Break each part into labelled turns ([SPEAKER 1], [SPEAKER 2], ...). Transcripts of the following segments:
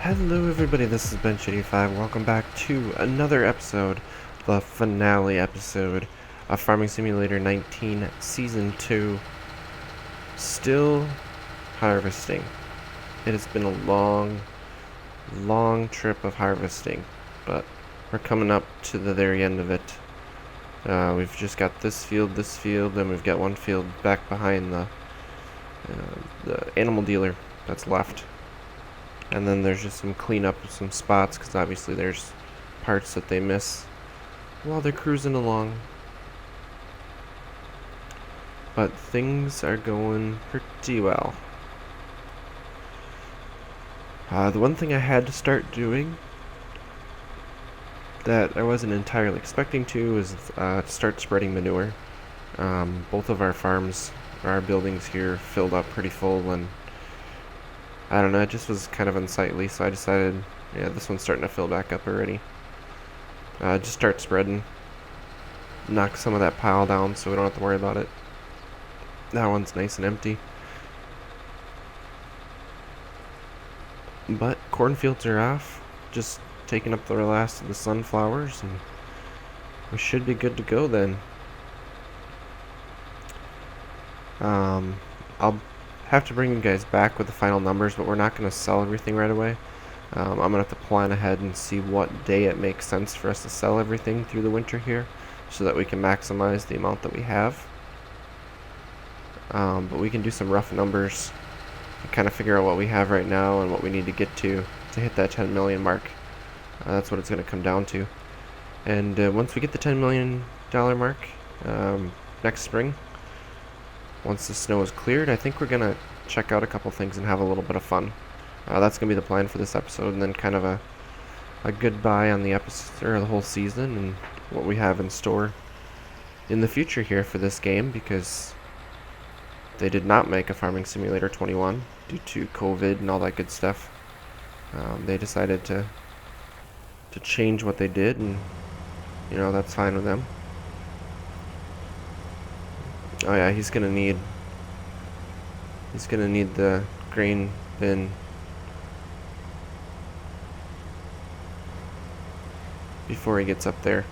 [SPEAKER 1] Hello everybody, this is Bench85. Welcome back to another episode, the finale episode of Farming Simulator 19 Season 2. Still harvesting. It has been a long trip of harvesting, but we're coming up to the very end of it. We've just got this field, and we've got one field back behind the animal dealer that's left. And then there's just some cleanup of some spots, because obviously there's parts that they miss while they're cruising along. But things are going pretty well. The one thing I had to start doing that I wasn't entirely expecting to was to start spreading manure. Both of our farms, our buildings here, filled up pretty full, and I don't know, it just was kind of unsightly, so I decided, yeah, this one's starting to fill back up already. Just start spreading. Knock some of that pile down so we don't have to worry about it. That one's nice and empty. But cornfields are off. Just taking up the last of the sunflowers, and we should be good to go then. I'll have to bring you guys back with the final numbers, but we're not going to sell everything right away. I'm going to have to plan ahead and see what day it makes sense for us to sell everything through the winter here, so that we can maximize the amount that we have. But we can do some rough numbers and kind of figure out what we have right now and what we need to get to hit that 10 million mark. That's what it's going to come down to. And once we get the $10 million mark next spring, once the snow is cleared, I think we're going to check out a couple things and have a little bit of fun. That's going to be the plan for this episode, and then kind of a goodbye on the episode, or the whole season, and what we have in store in the future here for this game, because they did not make a Farming Simulator 21 due to COVID and all that good stuff. They decided to change what they did, and you know, that's fine with them. Oh yeah, he's gonna need the grain bin before he gets up there.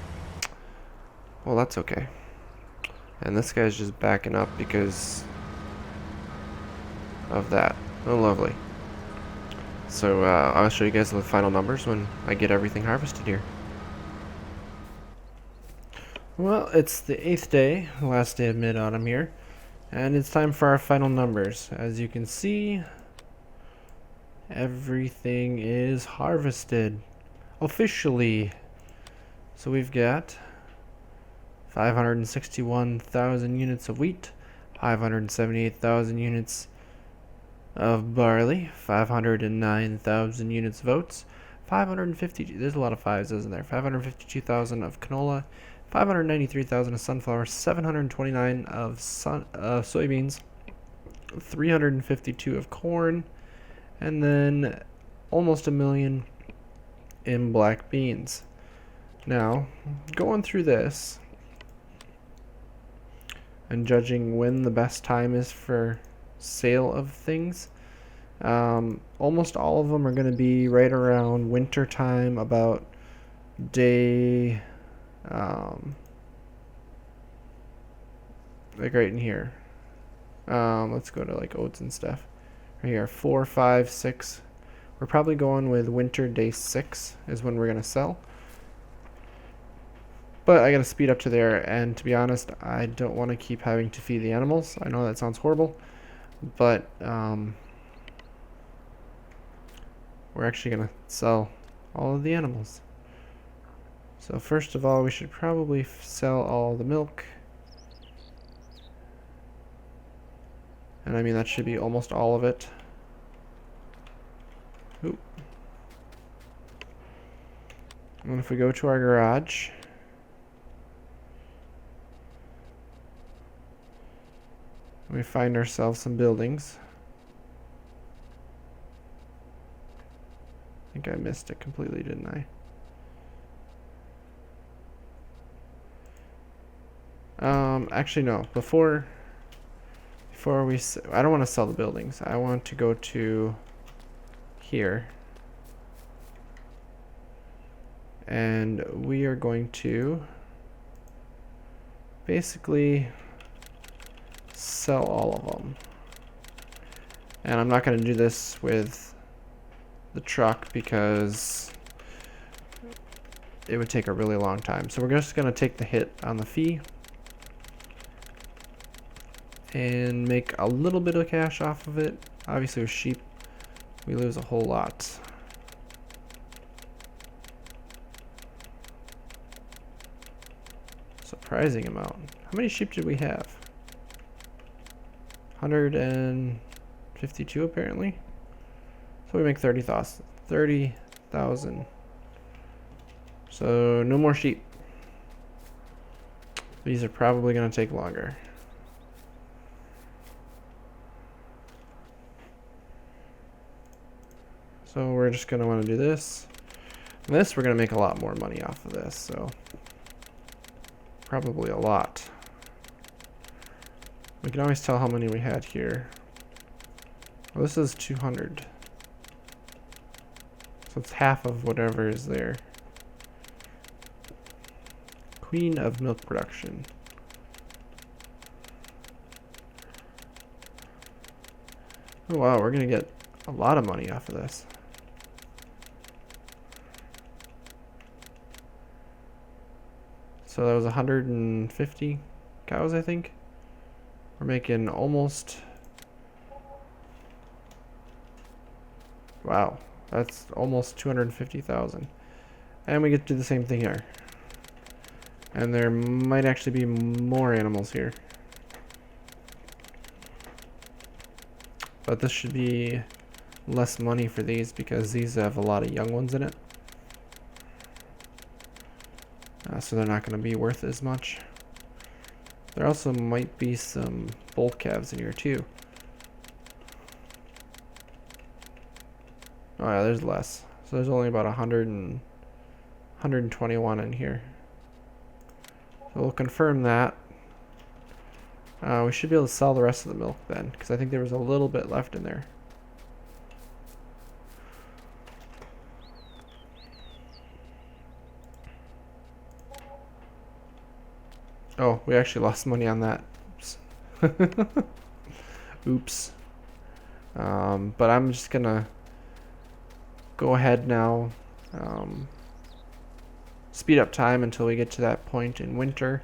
[SPEAKER 1] Well, that's okay. And this guy's just backing up because of that. Oh, lovely. So I'll show you guys the final numbers when I get everything harvested here. Well, it's the 8th day, the last day of mid-autumn here, and it's time for our final numbers. As you can see, everything is harvested officially. So we've got 561,000 units of wheat, 578,000 units of barley, 509,000 units of oats, 550, there's a lot of fives, isn't there? 552,000 of canola, 593,000 of sunflower, 729 of soybeans, 352 of corn, and then almost a million in black beans. Now, going through this and judging when the best time is for sale of things, almost all of them are going to be right around winter time, about day like right in here. Let's go to like oats and stuff. Right here, 4, 5, 6. We're probably going with winter day 6 is when we're gonna sell. But I gotta speed up to there, and to be honest, I don't want to keep having to feed the animals. I know that sounds horrible, but we're actually gonna sell all of the animals. So first of all, we should probably sell all the milk. And I mean, that should be almost all of it. Oop. And if we go to our garage, we find ourselves some buildings. I think I missed it completely, didn't I? Actually no, before I don't want to sell the buildings. I want to go to here and we are going to basically sell all of them. And I'm not going to do this with the truck because it would take a really long time. So we're just going to take the hit on the fee and make a little bit of cash off of it. Obviously with sheep we lose a whole lot. Surprising amount. How many sheep did we have? 152 apparently. So we make 30,000. 30,000. So no more sheep. These are probably going to take longer. So we're just going to want to do this. And this we're going to make a lot more money off of this. So probably a lot. We can always tell how many we had here. Well, this is 200. So it's half of whatever is there. Queen of milk production. Oh wow, we're gonna get a lot of money off of this. So that was 150 cows, I think. We're making almost... Wow, that's almost 250,000. And we get to do the same thing here. And there might actually be more animals here. But this should be less money for these because these have a lot of young ones in it. So they're not going to be worth as much. There also might be some bull calves in here too. Oh yeah, there's less. So there's only about 121 in here. So we'll confirm that. We should be able to sell the rest of the milk then, because I think there was a little bit left in there. Oh, we actually lost money on that. Oops. Oops. But I'm just gonna go ahead now. Speed up time until we get to that point in winter.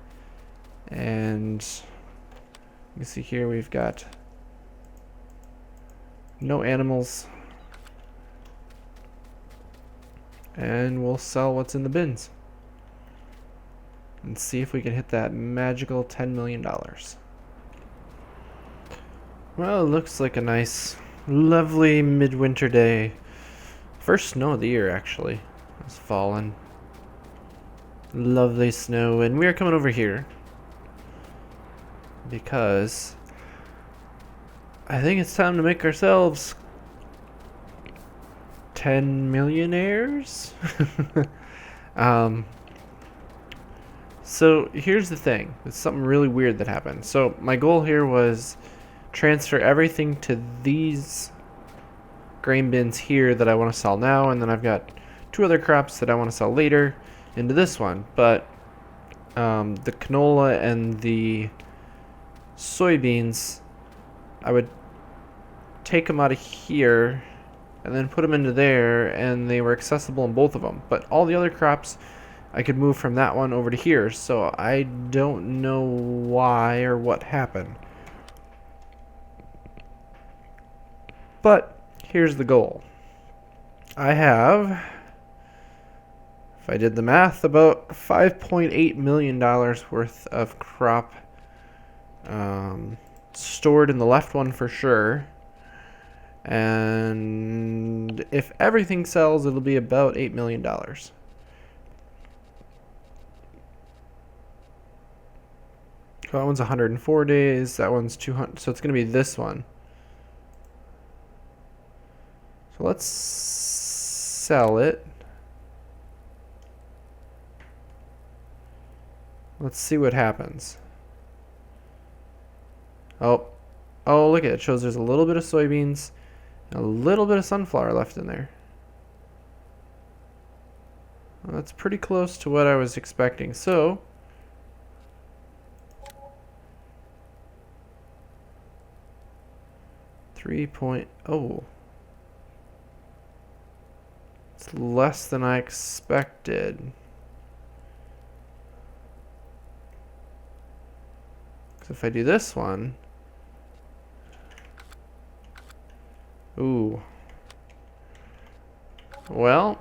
[SPEAKER 1] And you can see here we've got no animals. And we'll sell what's in the bins. And see if we can hit that magical $10 million. Well, it looks like a nice, lovely midwinter day. First snow of the year, actually. It's fallen. Lovely snow. And we are coming over here because I think it's time to make ourselves 10 millionaires. So here's the thing. It's something really weird that happened. So my goal here was transfer everything to these grain bins here that I want to sell now, and then I've got 2 other crops that I want to sell later into this one. But the canola and the soybeans, I would take them out of here and then put them into there, and they were accessible in both of them. But all the other crops I could move from that one over to here, so I don't know why or what happened. But here's the goal. I have, if I did the math, about $5.8 million worth of crop stored in the left one for sure. And if everything sells, it'll be about $8 million. So that one's 104 days, that one's 200, so it's going to be this one. So let's sell it. Let's see what happens. Oh, look at it. It shows there's a little bit of soybeans, and a little bit of sunflower left in there. Well, that's pretty close to what I was expecting. So, oh, it's less than I expected. So if I do this one, ooh, well,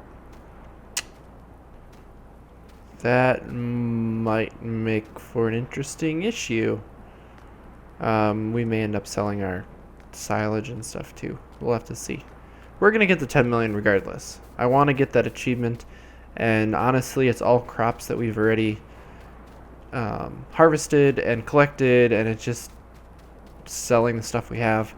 [SPEAKER 1] that might make for an interesting issue. We may end up selling our silage and stuff too. We'll have to see. We're gonna get the 10 million regardless. I want to get that achievement, and honestly, it's all crops that we've already harvested and collected, and it's just selling the stuff we have.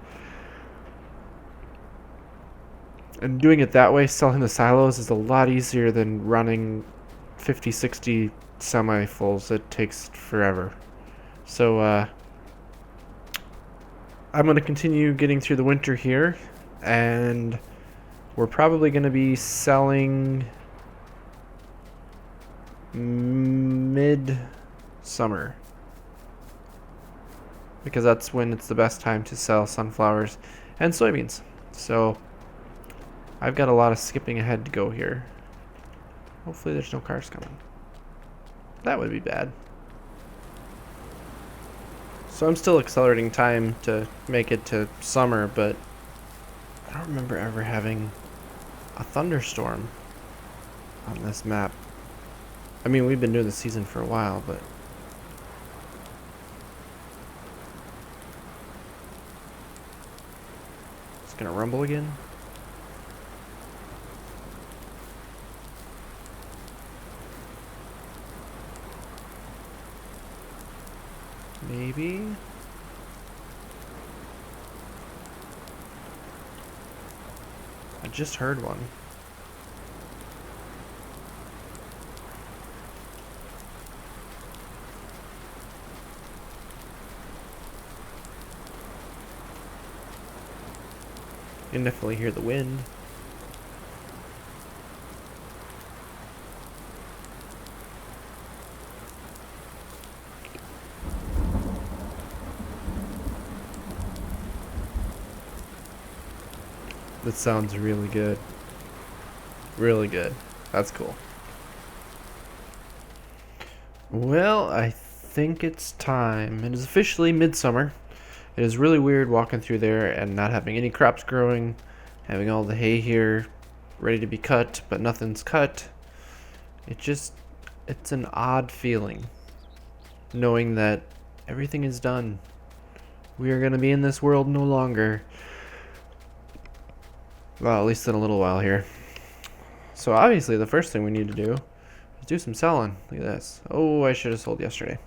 [SPEAKER 1] And doing it that way, selling the silos, is a lot easier than running 50, 60 semi-fulls. It takes forever. So, I'm going to continue getting through the winter here, and we're probably going to be selling mid-summer, because that's when it's the best time to sell sunflowers and soybeans. So I've got a lot of skipping ahead to go here. Hopefully there's no cars coming. That would be bad. So I'm still accelerating time to make it to summer, but I don't remember ever having a thunderstorm on this map. I mean, we've been doing the season for a while, but it's gonna rumble again. Maybe. I just heard one. You can definitely hear the wind. That sounds really good. Really good. That's cool. Well, I think it's time. It is officially midsummer. It is really weird walking through there and not having any crops growing, having all the hay here ready to be cut, but nothing's cut. It's an odd feeling knowing that everything is done. We are going to be in this world no longer. Well, at least in a little while here. So obviously the first thing we need to do is do some selling. Look at this. Oh, I should have sold yesterday.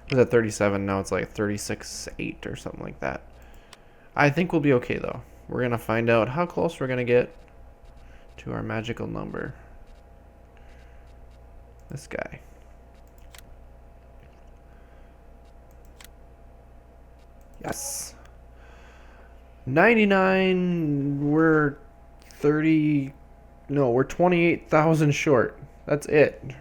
[SPEAKER 1] It was at 37, now it's like 36.8 or something like that. I think we'll be okay though. We're gonna find out how close we're gonna get to our magical number. This guy. Yes. 99, we're 30, no, we're 28,000 short. That's it.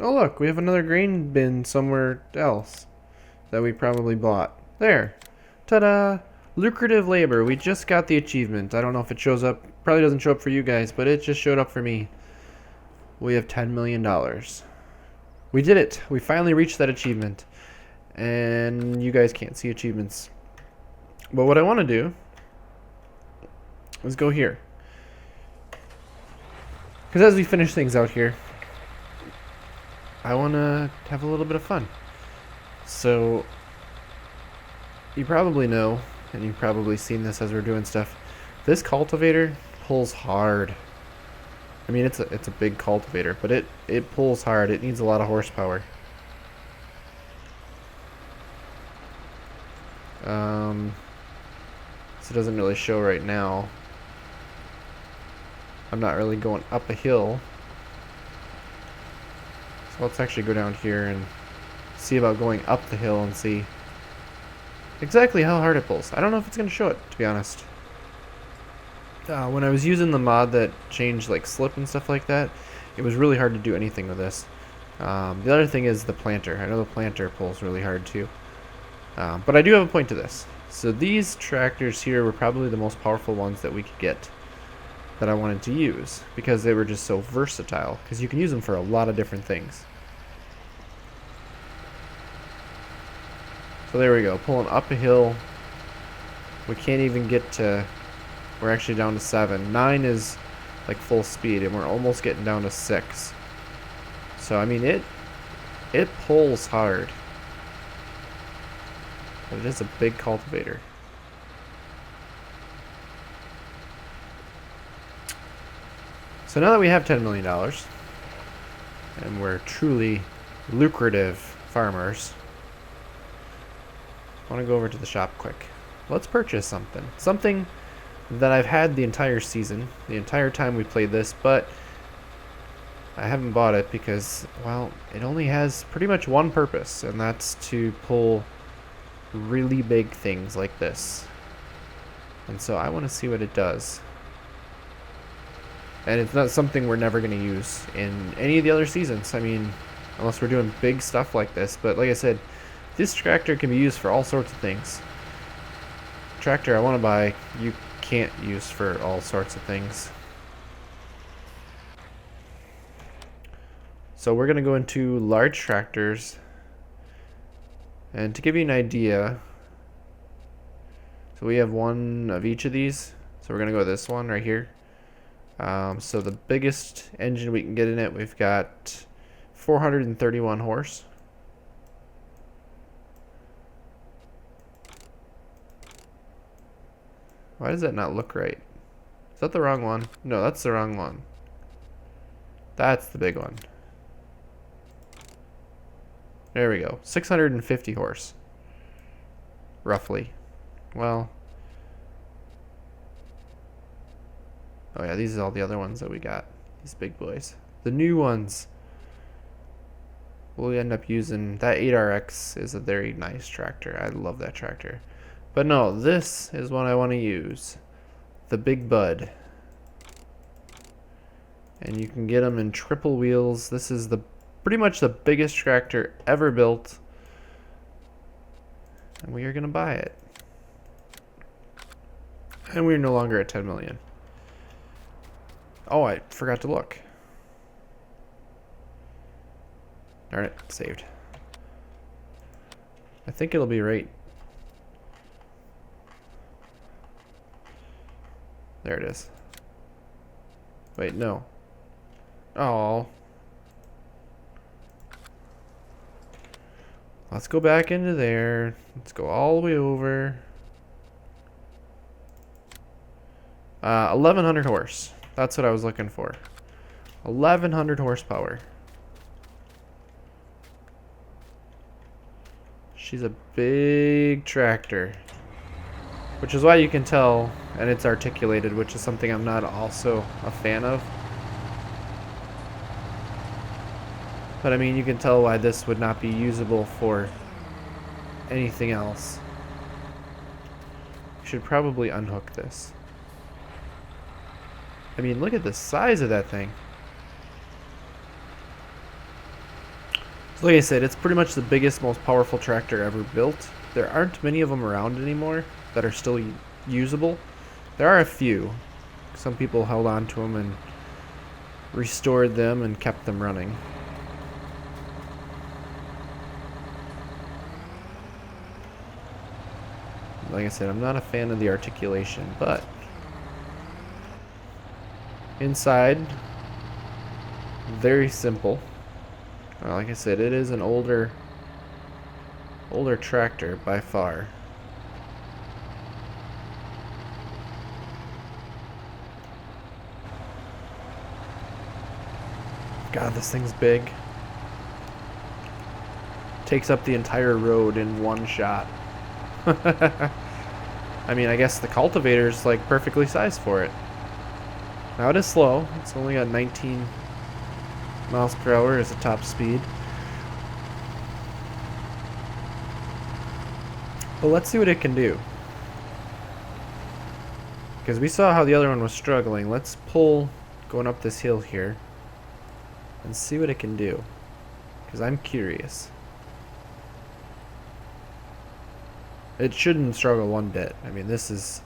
[SPEAKER 1] Oh look, we have another grain bin somewhere else that we probably bought. There. Ta-da! Lucrative labor. We just got the achievement. I don't know if it shows up. Probably doesn't show up for you guys, but it just showed up for me. We have $10 million. We did it. We finally reached that achievement. And you guys can't see achievements. But what I want to do is go here. Because as we finish things out here, I want to have a little bit of fun. So, you probably know, and you've probably seen this as we're doing stuff, this cultivator pulls hard. I mean, it's a big cultivator, but it pulls hard. It needs a lot of horsepower. So it doesn't really show right now. I'm not really going up a hill. let's actually go down here and see about going up the hill and see exactly how hard it pulls. I don't know if it's going to show it, to be honest. When I was using the mod that changed like slip and stuff like that, it was really hard to do anything with this. The other thing is the planter. I know the planter pulls really hard too. But I do have a point to this. So these tractors here were probably the most powerful ones that we could get that I wanted to use because they were just so versatile, because you can use them for a lot of different things. So there we go, pulling up a hill. We can't even get to, we're actually down to 7. 9 is like full speed and we're almost getting down to 6. So I mean it pulls hard. But it is a big cultivator. So now that we have $10 million and we're truly lucrative farmers, I want to go over to the shop quick. Let's purchase something. Something that I've had the entire season, the entire time we played this, but I haven't bought it because, well, it only has pretty much one purpose, and that's to pull really big things like this. And so I want to see what it does. And it's not something we're never going to use in any of the other seasons. I mean, unless we're doing big stuff like this. But like I said, this tractor can be used for all sorts of things. Tractor I want to buy, you can't use for all sorts of things. So we're going to go into large tractors. And to give you an idea, so we have one of each of these. So we're going to go with this one right here. So the biggest engine we can get in it, we've got 431 horse. Why does that not look right? Is that the wrong one? No, that's the wrong one. That's the big one. There we go. 650 horse. Roughly. Well. Oh yeah, these are all the other ones that we got. These big boys. The new ones. We'll end up using... That 8RX is a very nice tractor. I love that tractor. But no, this is what I want to use. The Big Bud. And you can get them in triple wheels. This is the pretty much the biggest tractor ever built. And we are going to buy it. And we're no longer at 10 million. Oh, I forgot to look. Darn it, saved. I think it'll be right. There it is. Wait, no. Oh. Let's go back into there. Let's go all the way over. 1100 horse. That's what I was looking for. 1100 horsepower. She's a big tractor. Which is why you can tell, and it's articulated, which is something I'm not also a fan of. But I mean, you can tell why this would not be usable for anything else. Should probably unhook this. I mean, look at the size of that thing. So like I said, it's pretty much the biggest, most powerful tractor ever built. There aren't many of them around anymore that are still usable. There are a few. Some people held on to them and restored them and kept them running. Like I said, I'm not a fan of the articulation, but inside, very simple. Like I said, it is an older tractor by far. God, this thing's big. Takes up the entire road in one shot. I mean, I guess the cultivator's like perfectly sized for it. Now it is slow. It's only got 19 miles per hour as a top speed. But let's see what it can do. Because we saw how the other one was struggling. Let's pull going up this hill here and see what it can do. Because I'm curious. It shouldn't struggle one bit. I mean, this is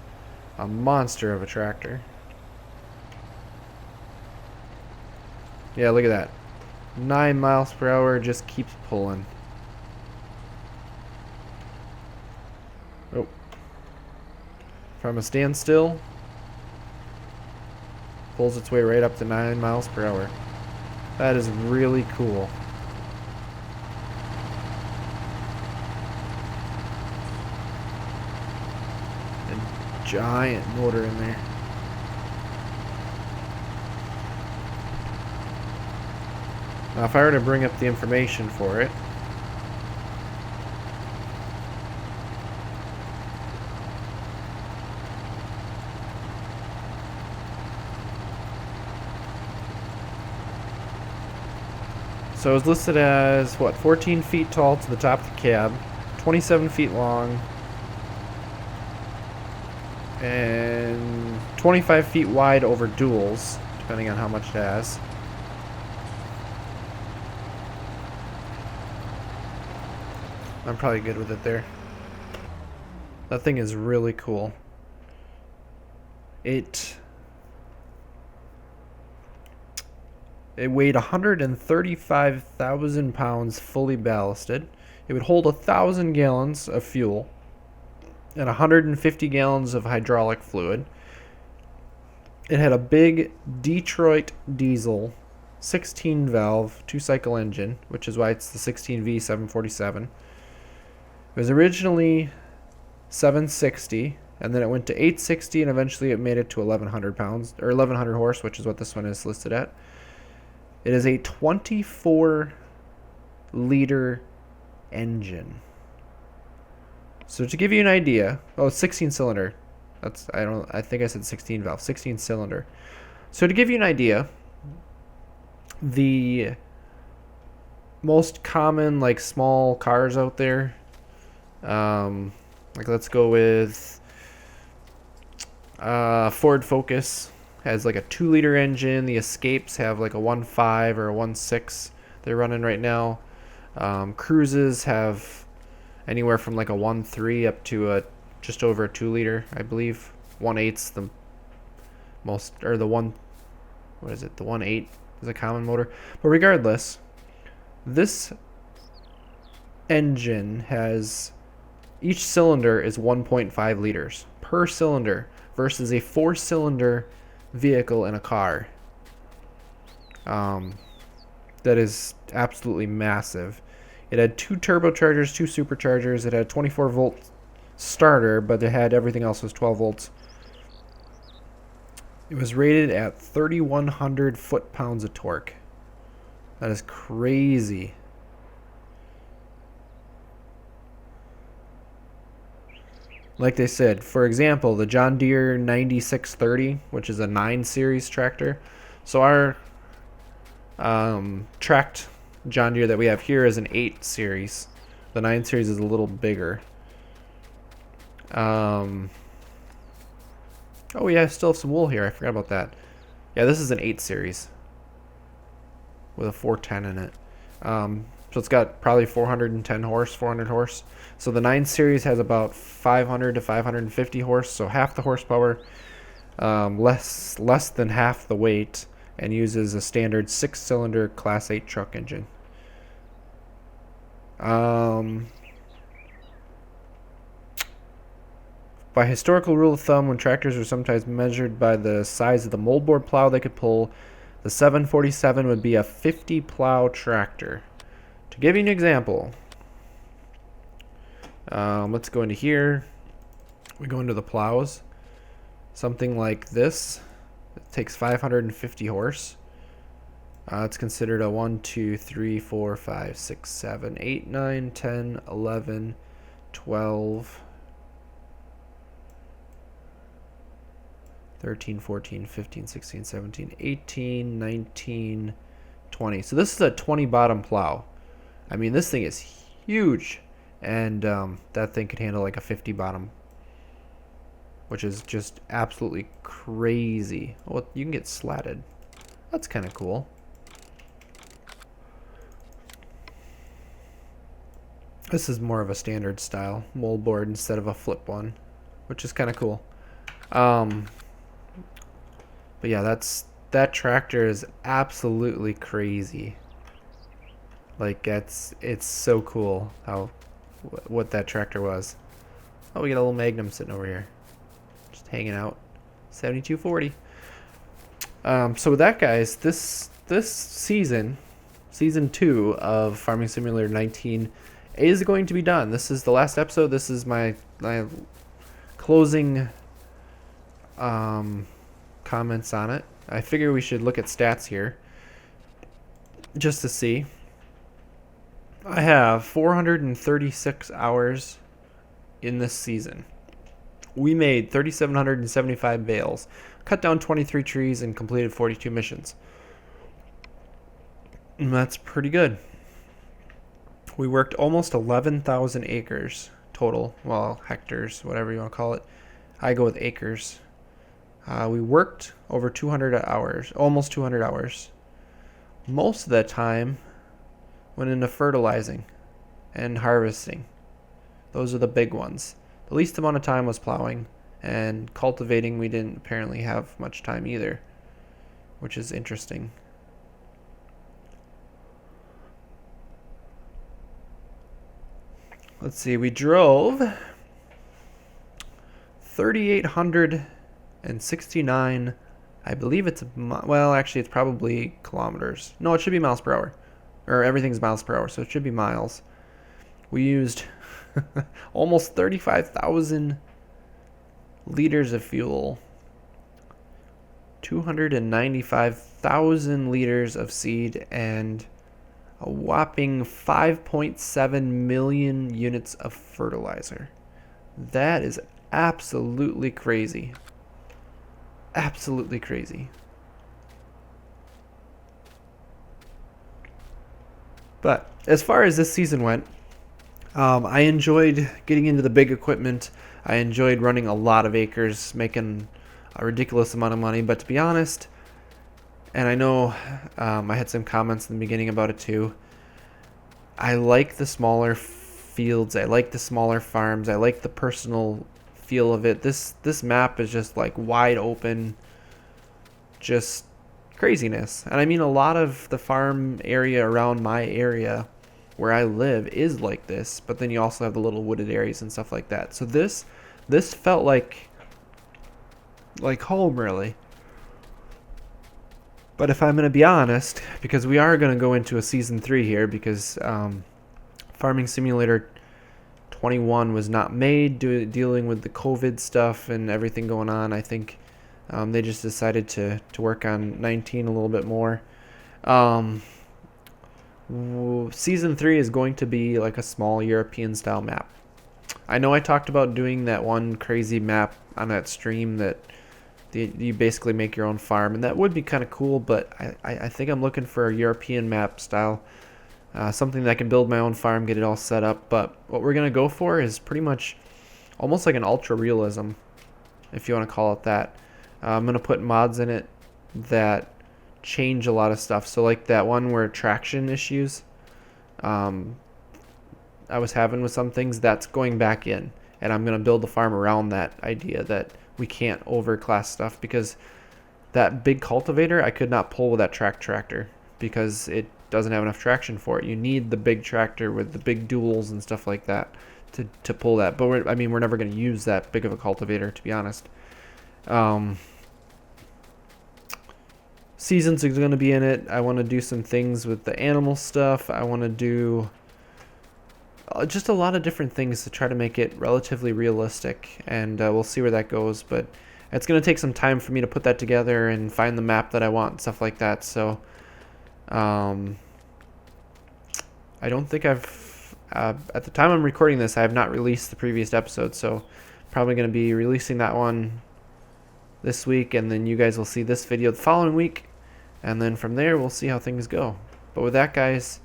[SPEAKER 1] a monster of a tractor. Yeah, look at that. 9 miles per hour, just keeps pulling. Oh. From a standstill, pulls its way right up to 9 miles per hour. That is really cool. A giant motor in there. Now if I were to bring up the information for it, so it was listed as, what, 14 feet tall to the top of the cab, 27 feet long, and 25 feet wide over duals, depending on how much it has. I'm probably good with it there. That thing is really cool. It weighed 135,000 pounds fully ballasted. It would hold 1,000 gallons of fuel and 150 gallons of hydraulic fluid. It had a big Detroit diesel 16 valve 2-cycle engine, which is why it's the 16V 747. It was originally 760, and then it went to 860, and eventually it made it to 1,100 pounds, or 1,100 horse, which is what this one is listed at. It is a 24-liter engine. So to give you an idea, 16 cylinder. I think I said 16 valve, 16 cylinder. So to give you an idea, the most common like small cars out there, like let's go with Ford Focus has like a 2-liter engine. The Escapes have like a 1.5 or a 1.6 they're running right now. Cruises have anywhere from like a 1.3 up to just over a 2-liter, I believe. 1.8's the most, or the 1.8 is a common motor. But regardless, this engine has, each cylinder is 1.5 liters per cylinder versus a 4-cylinder vehicle in a car. That is absolutely massive. It had 2 turbochargers, 2 superchargers. It had a 24 volt starter, but it had everything else was 12 volts. It was rated at 3,100 foot-pounds of torque. That is crazy. Like they said, for example, the John Deere 9630, which is a 9 series tractor. So our tracked John Deere that we have here is an 8 series. The 9 series is a little bigger. Oh yeah, I still have some wool here. I forgot about that. Yeah, this is an 8 series with a 410 in it. So it's got probably 410 horse, 400 horse. So the 9 series has about 500 to 550 horse, so half the horsepower, less than half the weight, and uses a standard 6-cylinder Class 8 truck engine. By historical rule of thumb, when tractors were sometimes measured by the size of the moldboard plow they could pull, the 747 would be a 50 plow tractor. To give you an example, let's go into here. We go into the plows. Something like this. It takes 550 horse. It's considered a 1, 2, 3, 4, 5, 6, 7, 8, 9, 10, 11, 12, 13, 14, 15, 16, 17, 18, 19, 20. So this is a 20 bottom plow. I mean, this thing is huge.
[SPEAKER 2] and that thing could handle like a 50 bottom, which is just absolutely crazy. Well, you can get slatted. That's kind of cool. This is more of a standard style moldboard instead of a flip one, which is kind of cool. But yeah, that tractor is absolutely crazy. Like it's so cool how what that tractor was. Oh, we got a little Magnum sitting over here, just hanging out. 7240. So with that, guys, this season 2 of Farming Simulator 19 is going to be done. This is the last episode. This is my closing comments on it. I figure we should look at stats here just to see. I have 436 hours in this season. We made 3,775 bales, cut down 23 trees, and completed 42 missions. And that's pretty good. We worked almost 11,000 acres total. Well, hectares, whatever you want to call it. I go with acres. We worked over 200 hours, almost 200 hours. Most of that time went into fertilizing and harvesting. Those are the big ones. The least amount of time was plowing, and cultivating we didn't apparently have much time either, which is interesting. Let's see, we drove 3,869, I believe it's, well, actually it's probably kilometers. No, it should be miles per hour. Or everything's miles per hour, so it should be miles. We used almost 35,000 liters of fuel, 295,000 liters of seed, and a whopping 5.7 million units of fertilizer. That is absolutely crazy. Absolutely crazy. But as far as this season went, I enjoyed getting into the big equipment. I enjoyed running a lot of acres, making a ridiculous amount of money. But to be honest, and I know I had some comments in the beginning about it too, I like the smaller fields. I like the smaller farms. I like the personal feel of it. This map is just like wide open, just craziness. And I mean, a lot of the farm area around my area where I live is like this, but then you also have the little wooded areas and stuff like that. So this felt like home, really. But if I'm going to be honest, because we are going to go into a season 3 here, because Farming Simulator 21 was not made, dealing with the COVID stuff and everything going on. I think they just decided to work on 19 a little bit more. Season 3 is going to be like a small European style map. I know I talked about doing that one crazy map on that stream that you basically make your own farm, and that would be kind of cool, but I think I'm looking for a European map style, something that I can build my own farm, get it all set up. But what we're going to go for is pretty much almost like an ultra realism, if you want to call it that. I'm going to put mods in it that change a lot of stuff. So like that one where traction issues I was having with some things, that's going back in, and I'm going to build the farm around that idea that we can't overclass stuff, because that big cultivator I could not pull with that tractor because it doesn't have enough traction for it. You need the big tractor with the big duals and stuff like that to pull that. But we're never going to use that big of a cultivator, to be honest. Seasons is going to be in it. I want to do some things with the animal stuff. I want to do just a lot of different things to try to make it relatively realistic, and we'll see where that goes. But it's going to take some time for me to put that together and find the map that I want and stuff like that. So I don't think I've at the time I'm recording this, I have not released the previous episode, so probably going to be releasing that one this week, and then you guys will see this video the following week, and then from there we'll see how things go. But with that, guys,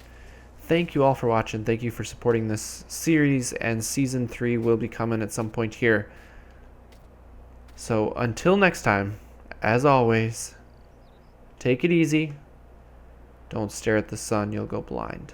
[SPEAKER 2] thank you all for watching. Thank you for supporting this series, and season 3 will be coming at some point here. So until next time, as always, take it easy. Don't stare at the sun, you'll go blind.